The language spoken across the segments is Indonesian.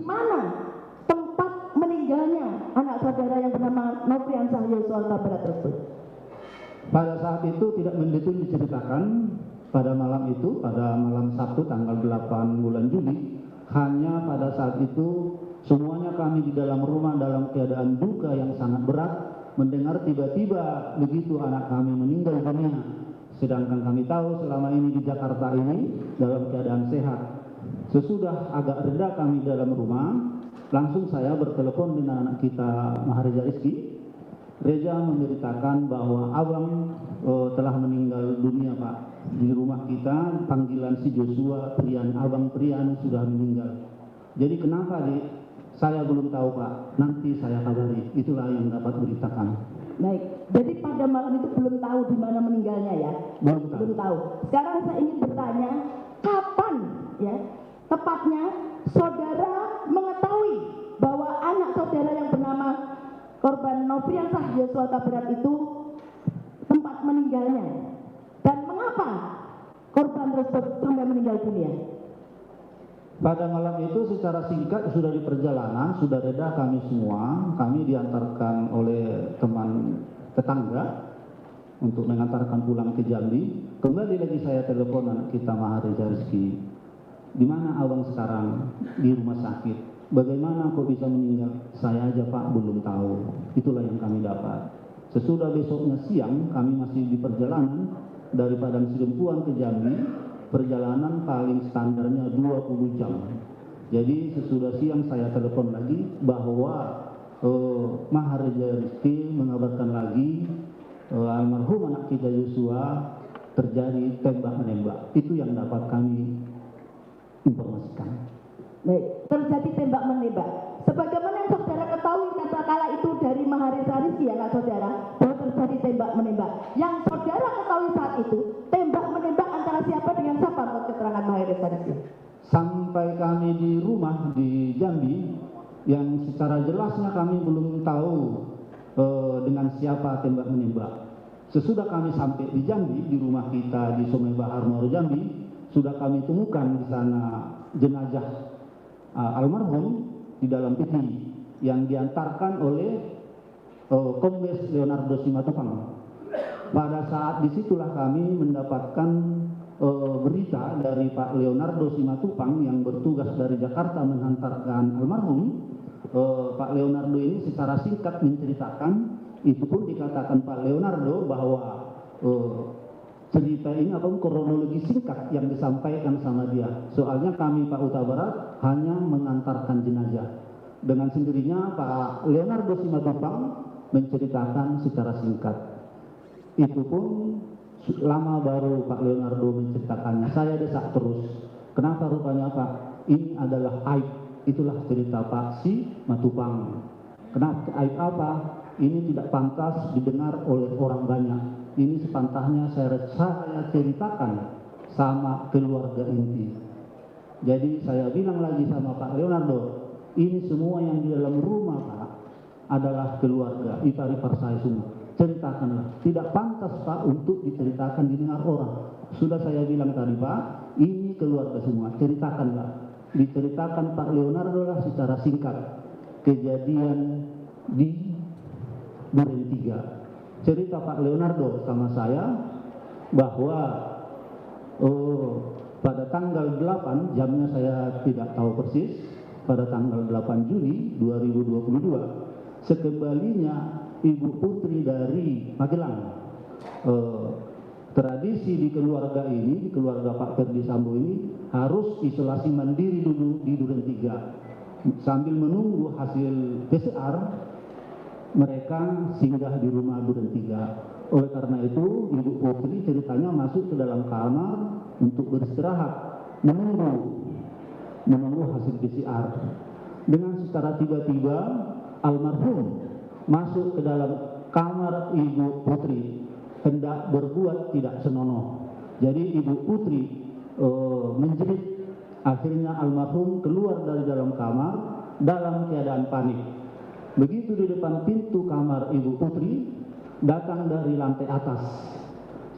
mana tempat meninggalnya anak saudara yang bernama Nofriansah Yosua Huta Barat tersebut? Pada saat itu tidak mendetail diceritakan. Pada malam itu, pada malam Sabtu tanggal 8 bulan Juli, hanya pada saat itu semuanya kami di dalam rumah dalam keadaan duka yang sangat berat, mendengar tiba-tiba begitu anak kami meninggal dunia. Sedangkan kami tahu selama ini di Jakarta ini dalam keadaan sehat. Sesudah agak reda kami dalam rumah, langsung saya bertelepon dengan anak kita Mahareza Rizky. Reza memberitakan bahwa abang telah meninggal dunia, Pak. Di rumah kita panggilan si Joshua Prian, abang Prian sudah meninggal. Jadi kenapa, Dik? Saya belum tahu, Pak. Nanti saya kabari. Itulah yang dapat beritakan. Baik, jadi pada malam itu belum tahu di mana meninggalnya ya? Belum tahu. Sekarang saya ingin bertanya, kapan ya tepatnya saudara mengetahui bahwa anak saudara yang bernama korban Nofriansah Yosua Huta Barat itu tempat meninggalnya, dan mengapa korban tersebut sampai meninggal dunia? Pada malam itu secara singkat sudah di perjalanan, sudah reda kami semua. Kami diantarkan oleh teman tetangga untuk mengantarkan pulang ke Jambi. Kembali lagi saya telepon anak kita Mahareza Rizky. Di mana abang sekarang? Di rumah sakit. Bagaimana kok bisa meninggal? Saya aja, Pak, belum tahu. Itulah yang kami dapat. Sesudah besoknya siang kami masih di perjalanan dari Padang Sidempuan ke Jambi. Perjalanan paling standarnya 20 jam. Jadi sesudah siang saya telepon lagi bahwa Mahareza Rizky mengabarkan lagi almarhum anak kita Yosua terjadi tembak-menembak. Itu yang dapat kami informasikan. Baik, terjadi tembak-menembak. Sebagaimana yang saudara ketahui kala itu dari Mahareza Rizky, anak saudara, bahwa terjadi tembak-menembak. Yang saudara ketahui saat itu, tembak-menembak antara siapa dengan siapa menurut keterangan Mahareza Rizky? Sampai kami di rumah di Jambi, yang secara jelasnya kami belum tahu dengan siapa tembak-menembak. Sesudah kami sampai di Jambi, di rumah kita di Somai Bahar Muaro Jambi, sudah kami temukan di sana jenazah almarhum di dalam peti yang diantarkan oleh Kombes Leonardo Simatupang. Pada saat disitulah kami mendapatkan berita dari Pak Leonardo Simatupang yang bertugas dari Jakarta mengantarkan almarhum. Pak Leonardo ini secara singkat menceritakan, itu pun dikatakan Pak Leonardo bahwa cerita ini atau kronologi singkat yang disampaikan sama dia. Soalnya kami Pak Huta Barat hanya mengantarkan jenazah. Dengan sendirinya Pak Leonardo Simatupang menceritakan secara singkat. Itu pun lama baru Pak Leonardo menceritakannya. Saya desak terus. Kenapa rupanya Pak? Ini adalah aib. Itulah cerita Pak Simatupang. Kenapa aib apa? Ini tidak pantas didengar oleh orang banyak. Ini sepantahnya saya ceritakan sama keluarga inti. Jadi saya bilang lagi sama Pak Leonardo, ini semua yang di dalam rumah Pak adalah keluarga, ipar-ipar saya semua. Ceritakanlah. Tidak pantas Pak untuk diceritakan didengar orang. Sudah saya bilang tadi Pak, ini keluarga semua. Ceritakanlah. Diceritakan Pak Leonardo lah secara singkat kejadian di Duren 3. Cerita Pak Leonardo sama saya bahwa pada tanggal 8, jamnya saya tidak tahu persis, pada tanggal 8 Juli 2022, sekembalinya Ibu Putri dari Magelang, tradisi di keluarga ini, di keluarga Pak Ferdi Sambo ini, harus isolasi mandiri dulu di Duren 3. Sambil menunggu hasil PCR, mereka singgah di rumah Duren 3. Oleh karena itu, Ibu Putri ceritanya masuk ke dalam kamar untuk beristirahat, menunggu hasil PCR. Dengan secara tiba-tiba, almarhum masuk ke dalam kamar Ibu Putri, hendak berbuat tidak senonoh. Jadi Ibu Putri menjerit. Akhirnya almarhum keluar dari dalam kamar dalam keadaan panik. Begitu di depan pintu kamar Ibu Putri, datang dari lantai atas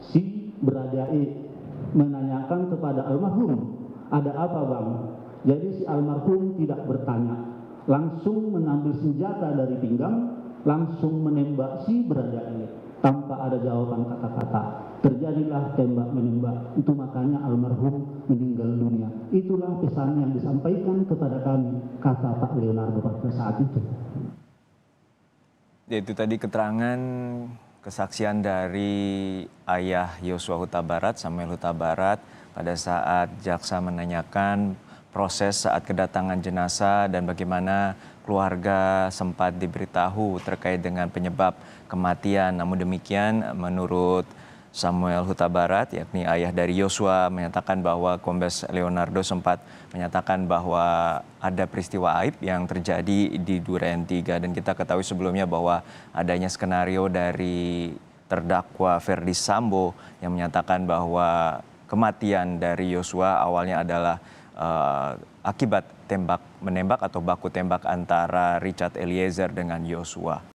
si Bradae menanyakan kepada almarhum, ada apa Bang? Jadi si almarhum tidak bertanya, langsung mengambil senjata dari pinggang, langsung menembak si berada tanpa ada jawaban kata-kata. Terjadilah tembak menembak. Itu makanya almarhum meninggal dunia. Itulah pesan yang disampaikan kepada kami, kata Pak Leonardo pada saat itu. Itu tadi keterangan kesaksian dari ayah Yosua Huta Barat, Samuel Huta Barat, pada saat jaksa menanyakan proses saat kedatangan jenazah dan bagaimana keluarga sempat diberitahu terkait dengan penyebab kematian. Namun demikian, menurut Samuel Huta Barat, yakni ayah dari Yosua, menyatakan bahwa Kombes Leonardo sempat menyatakan bahwa ada peristiwa aib yang terjadi di Duren 3. Dan kita ketahui sebelumnya bahwa adanya skenario dari terdakwa Ferdi Sambo yang menyatakan bahwa kematian dari Yosua awalnya adalah akibat tembak menembak atau baku tembak antara Richard Eliezer dengan Yosua.